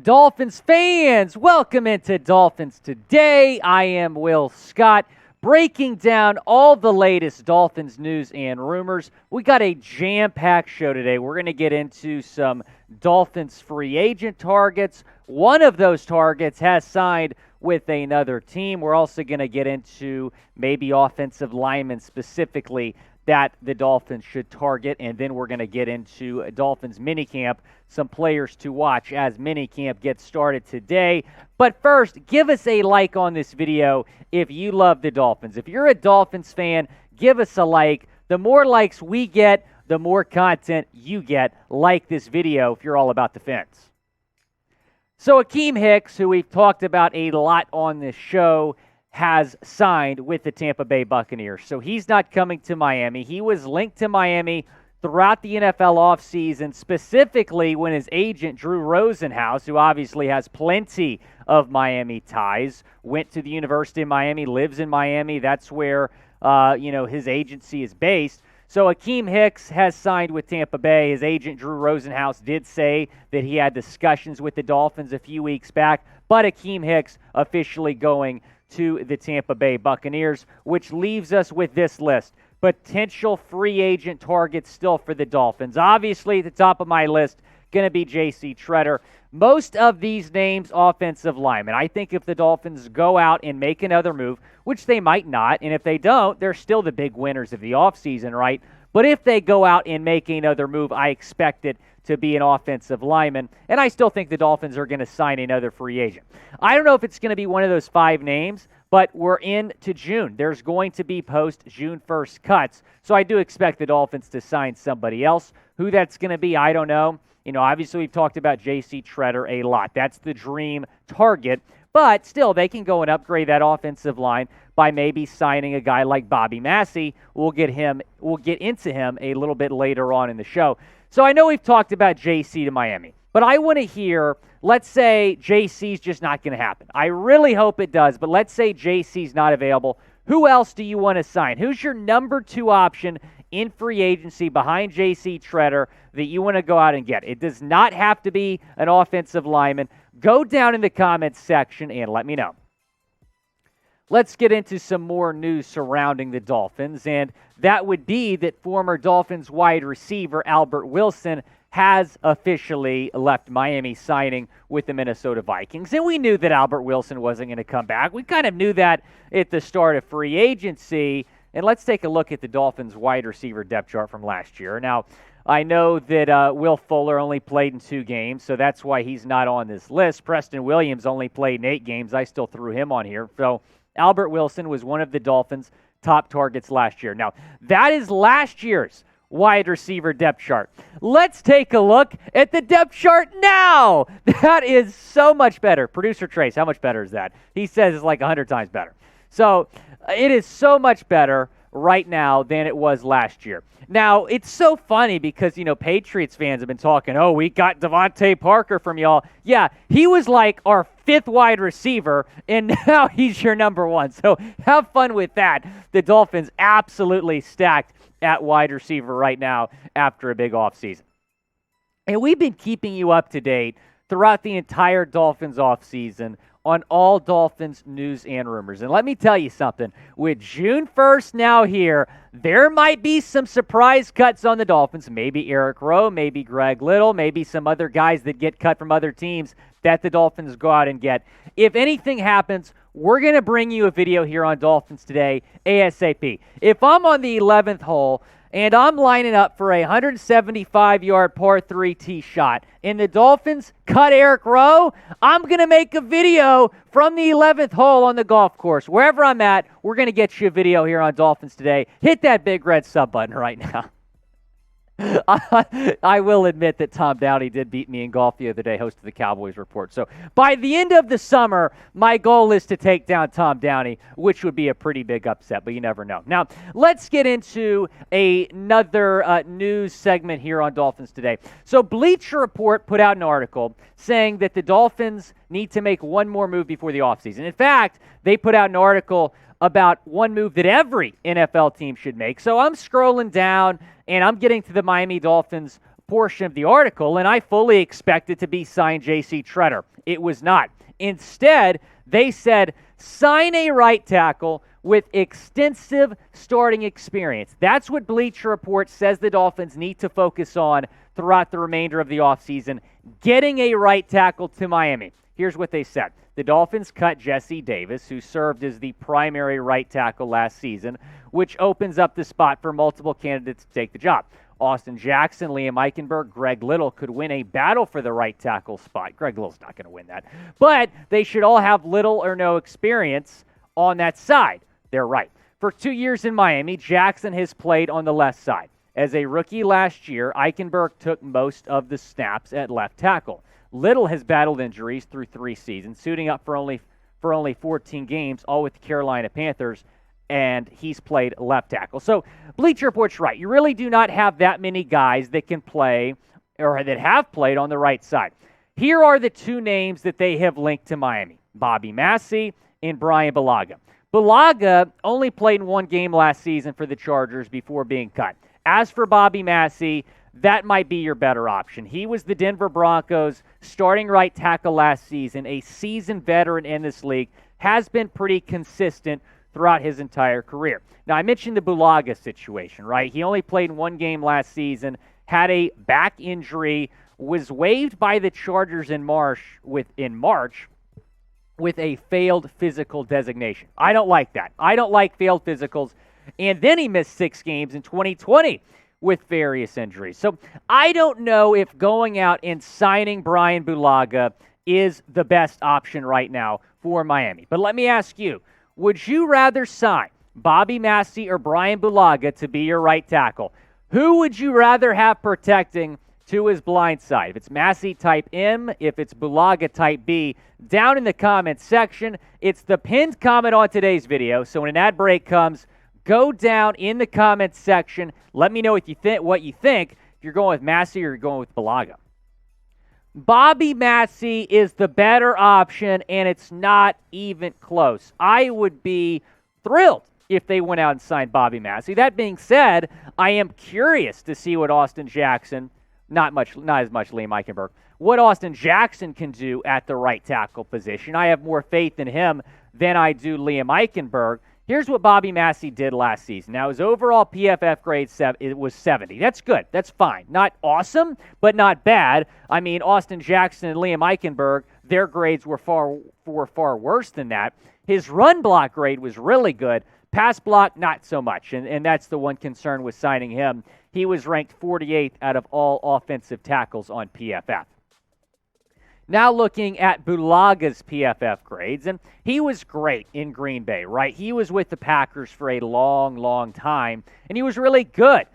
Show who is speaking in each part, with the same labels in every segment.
Speaker 1: Dolphins fans, welcome into Dolphins Today. I am Will Scott, breaking down all the latest Dolphins news and rumors. We got a jam-packed show today. We're going to get into some Dolphins free agent targets. One of those targets has signed with another team. We're also going to get into maybe offensive linemen specifically that the Dolphins should target, and then we're going to get into Dolphins minicamp, some players to watch as minicamp gets started today. But first, give us a like on this video if you love the Dolphins. If you're a Dolphins fan, give us a like. The more likes we get, the more content you get. Like this video if you're all about defense. So Akiem Hicks, who we've talked about a lot on this show, has signed with the Tampa Bay Buccaneers. So he's not coming to Miami. He was linked to Miami throughout the NFL offseason, specifically when his agent, Drew Rosenhaus, who obviously has plenty of Miami ties, went to the University of Miami, lives in Miami. That's where his agency is based. So Akiem Hicks has signed with Tampa Bay. His agent, Drew Rosenhaus, did say that he had discussions with the Dolphins a few weeks back, but Akiem Hicks officially going to the Tampa Bay Buccaneers, which leaves us with this list. Potential free agent targets still for the Dolphins. Obviously, at the top of my list, going to be J.C. Tretter. Most of these names, offensive linemen. I think if the Dolphins go out and make another move, which they might not, and if they don't, they're still the big winners of the offseason, right? But if they go out and make another move, I expect it to be an offensive lineman, and I still think the Dolphins are going to sign another free agent. I don't know if it's going to be one of those 5 names, but we're into June. There's going to be post-June 1st cuts, so I do expect the Dolphins to sign somebody else. Who that's going to be, I don't know. Obviously we've talked about J.C. Tretter a lot. That's the dream target, but still they can go and upgrade that offensive line by maybe signing a guy like Bobby Massie. We'll get into him a little bit later on in the show. So I know we've talked about JC to Miami, but I want to hear, let's say JC's just not going to happen. I really hope it does, but let's say JC's not available. Who else do you want to sign? Who's your number 2 option in free agency behind J.C. Tretter that you want to go out and get? It does not have to be an offensive lineman. Go down in the comments section and let me know. Let's get into some more news surrounding the Dolphins, and that would be that former Dolphins wide receiver Albert Wilson has officially left Miami, signing with the Minnesota Vikings. And we knew that Albert Wilson wasn't going to come back. We kind of knew that at the start of free agency. And let's take a look at the Dolphins wide receiver depth chart from last year. Now, I know that Will Fuller only played in 2 games, so that's why he's not on this list. Preston Williams only played in 8 games. I still threw him on here. So Albert Wilson was one of the Dolphins' top targets last year. Now, that is last year's wide receiver depth chart. Let's take a look at the depth chart now. That is so much better. Producer Trace, how much better is that? He says it's like 100 times better. So it is so much better right now than it was last year. Now, it's so funny because, Patriots fans have been talking, oh, we got Devontae Parker from y'all. Yeah, he was like our 5th wide receiver, and now he's your number 1. So have fun with that. The Dolphins absolutely stacked at wide receiver right now after a big offseason. And we've been keeping you up to date throughout the entire Dolphins offseason on all Dolphins news and rumors. And let me tell you something. With June 1st now here, there might be some surprise cuts on the Dolphins. Maybe Eric Rowe, maybe Greg Little, maybe some other guys that get cut from other teams that the Dolphins go out and get. If anything happens, we're going to bring you a video here on Dolphins Today ASAP. If I'm on the 11th hole and I'm lining up for a 175-yard par 3 tee shot, and the Dolphins cut Eric Rowe, I'm going to make a video from the 11th hole on the golf course. Wherever I'm at, we're going to get you a video here on Dolphins Today. Hit that big red sub button right now. I will admit that Tom Downey did beat me in golf the other day, host of the Cowboys Report. So by the end of the summer, my goal is to take down Tom Downey, which would be a pretty big upset, but you never know. Now, let's get into another news segment here on Dolphins Today. So Bleacher Report put out an article saying that the Dolphins need to make one more move before the offseason. In fact, they put out an article about one move that every NFL team should make. So I'm scrolling down, and I'm getting to the Miami Dolphins portion of the article, and I fully expected to be sign J.C. Tretter. It was not. Instead, they said, sign a right tackle with extensive starting experience. That's what Bleacher Report says the Dolphins need to focus on throughout the remainder of the offseason, getting a right tackle to Miami. Here's what they said. The Dolphins cut Jesse Davis, who served as the primary right tackle last season, which opens up the spot for multiple candidates to take the job. Austin Jackson, Liam Eichenberg, Greg Little could win a battle for the right tackle spot. Greg Little's not going to win that. But they should all have little or no experience on that side. They're right. For 2 years in Miami, Jackson has played on the left side. As a rookie last year, Eichenberg took most of the snaps at left tackle. Little has battled injuries through 3 seasons, suiting up for only 14 games, all with the Carolina Panthers, and he's played left tackle. So Bleacher Report's right. You really do not have that many guys that can play or that have played on the right side. Here are the 2 names that they have linked to Miami, Bobby Massie and Bryan Bulaga. Bulaga only played in 1 game last season for the Chargers before being cut. As for Bobby Massie, that might be your better option. He was the Denver Broncos starting right tackle last season, a seasoned veteran in this league, has been pretty consistent throughout his entire career. Now, I mentioned the Bulaga situation, right? He only played in 1 game last season, had a back injury, was waived by the Chargers in March with a failed physical designation. I don't like that. I don't like failed physicals. And then he missed 6 games in 2020 with various injuries. So I don't know if going out and signing Bryan Bulaga is the best option right now for Miami. But let me ask you, would you rather sign Bobby Massie or Bryan Bulaga to be your right tackle? Who would you rather have protecting to his blind side? If it's Massie, type M. If it's Bulaga, type B. Down in the comments section, it's the pinned comment on today's video. So when an ad break comes, go down in the comments section. Let me know what you think. If you're going with Massie or you're going with Bulaga. Bobby Massie is the better option, and it's not even close. I would be thrilled if they went out and signed Bobby Massie. That being said, I am curious to see what Austin Jackson, not as much Liam Eichenberg, what Austin Jackson can do at the right tackle position. I have more faith in him than I do Liam Eichenberg. Here's what Bobby Massie did last season. Now, his overall PFF grade was 70. That's good. That's fine. Not awesome, but not bad. I mean, Austin Jackson and Liam Eichenberg, their grades were far worse than that. His run block grade was really good. Pass block, not so much, and that's the one concern with signing him. He was ranked 48th out of all offensive tackles on PFF. Now looking at Bulaga's PFF grades, and he was great in Green Bay, right? He was with the Packers for a long, long time, and he was really good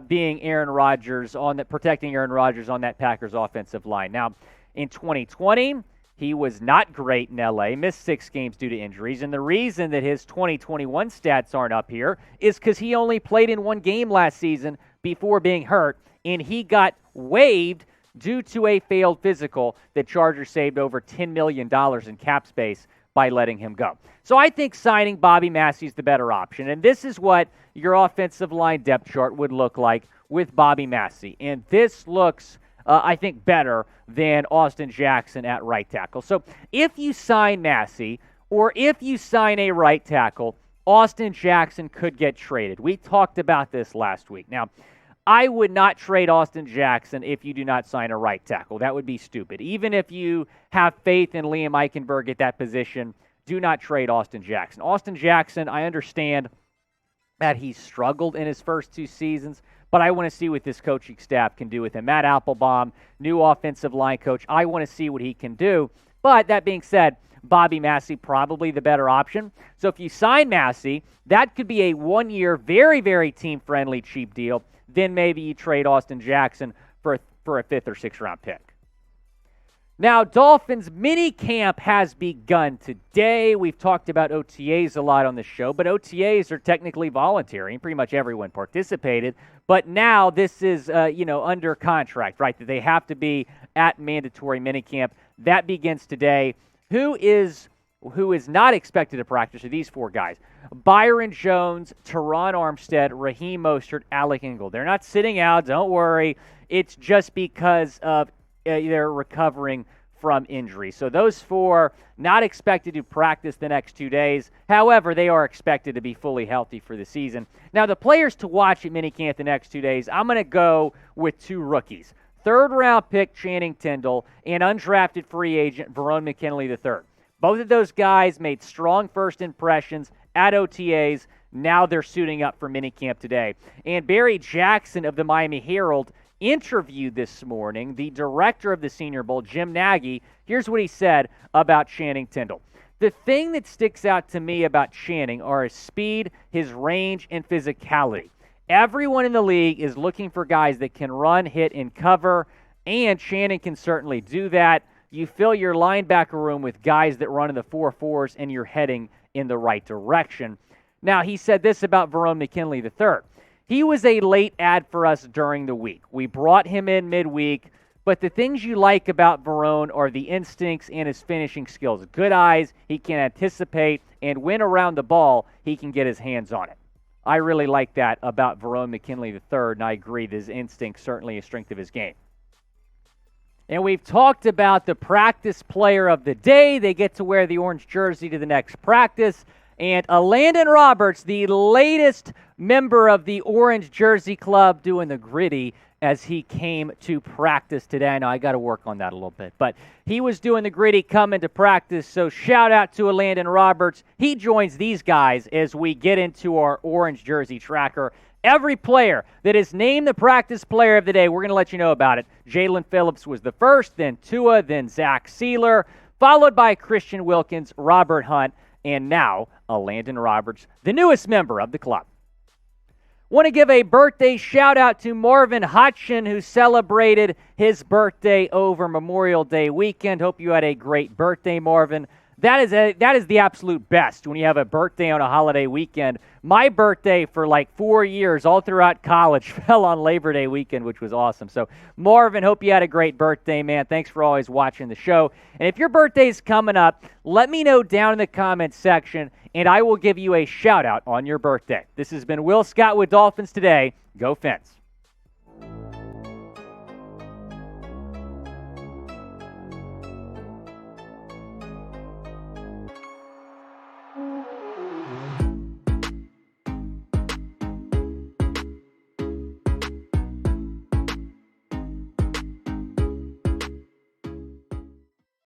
Speaker 1: being Aaron Rodgers protecting Aaron Rodgers on that Packers offensive line. Now, in 2020, he was not great in L.A., missed 6 games due to injuries, and the reason that his 2021 stats aren't up here is because he only played in 1 game last season before being hurt, and he got waived due to a failed physical. The Chargers saved over $10 million in cap space by letting him go. So I think signing Bobby Massie is the better option, and this is what your offensive line depth chart would look like with Bobby Massie, and this looks I think, better than Austin Jackson at right tackle. So if you sign Massie or if you sign a right tackle, Austin Jackson could get traded. We talked about this last week. Now, I would not trade Austin Jackson if you do not sign a right tackle. That would be stupid. Even if you have faith in Liam Eichenberg at that position, do not trade Austin Jackson. Austin Jackson, I understand that he struggled in his first 2 seasons, but I want to see what this coaching staff can do with him. Matt Applebaum, new offensive line coach, I want to see what he can do. But that being said, Bobby Massie probably the better option. So if you sign Massie, that could be a 1-year, very, very team-friendly cheap deal. Then maybe you trade Austin Jackson for a 5th or 6th round pick. Now, Dolphins minicamp has begun today. We've talked about OTAs a lot on the show, but OTAs are technically voluntary, and pretty much everyone participated. But now this is, under contract, right? That they have to be at mandatory minicamp. That begins today. Who is who is not expected to practice are these 4 guys: Byron Jones, Teron Armstead, Raheem Mostert, Alec Ingold. They're not sitting out. Don't worry. It's just because of they're recovering from injury. So those 4 not expected to practice the next 2 days. However, they are expected to be fully healthy for the season. Now, the players to watch at minicamp the next 2 days, I'm going to go with 2 rookies. 3rd-round pick Channing Tindall and undrafted free agent Verone McKinley III. Both of those guys made strong first impressions at OTAs. Now they're suiting up for minicamp today. And Barry Jackson of the Miami Herald interviewed this morning the director of the Senior Bowl, Jim Nagy. Here's what he said about Channing Tindall. The thing that sticks out to me about Channing are his speed, his range, and physicality. Everyone in the league is looking for guys that can run, hit, and cover, and Channing can certainly do that. You fill your linebacker room with guys that run in the 4.4s, and you're heading in the right direction. Now, he said this about Verone McKinley III. He was a late add for us during the week. We brought him in midweek, but the things you like about Verone are the instincts and his finishing skills. Good eyes, he can anticipate, and when around the ball, he can get his hands on it. I really like that about Verone McKinley III, and I agree that his instincts certainly a strength of his game. And we've talked about the practice player of the day. They get to wear the orange jersey to the next practice. And Landon Roberts, the latest member of the Orange Jersey Club, doing the gritty as he came to practice today. I know I got to work on that a little bit, but he was doing the gritty coming to practice, so shout out to Landon Roberts. He joins these guys as we get into our Orange Jersey tracker. Every player that is named the practice player of the day, we're going to let you know about it. Jalen Phillips was the first, then Tua, then Zach Sealer, followed by Christian Wilkins, Robert Hunt, and now Landon Roberts, the newest member of the club. Want to give a birthday shout-out to Marvin Hutchin, who celebrated his birthday over Memorial Day weekend. Hope you had a great birthday, Marvin. That is the absolute best when you have a birthday on a holiday weekend. My birthday for like 4 years, all throughout college, fell on Labor Day weekend, which was awesome. So, Marvin, hope you had a great birthday, man. Thanks for always watching the show. And if your birthday's coming up, let me know down in the comments section, and I will give you a shout-out on your birthday. This has been Will Scott with Dolphins Today. Go Fins.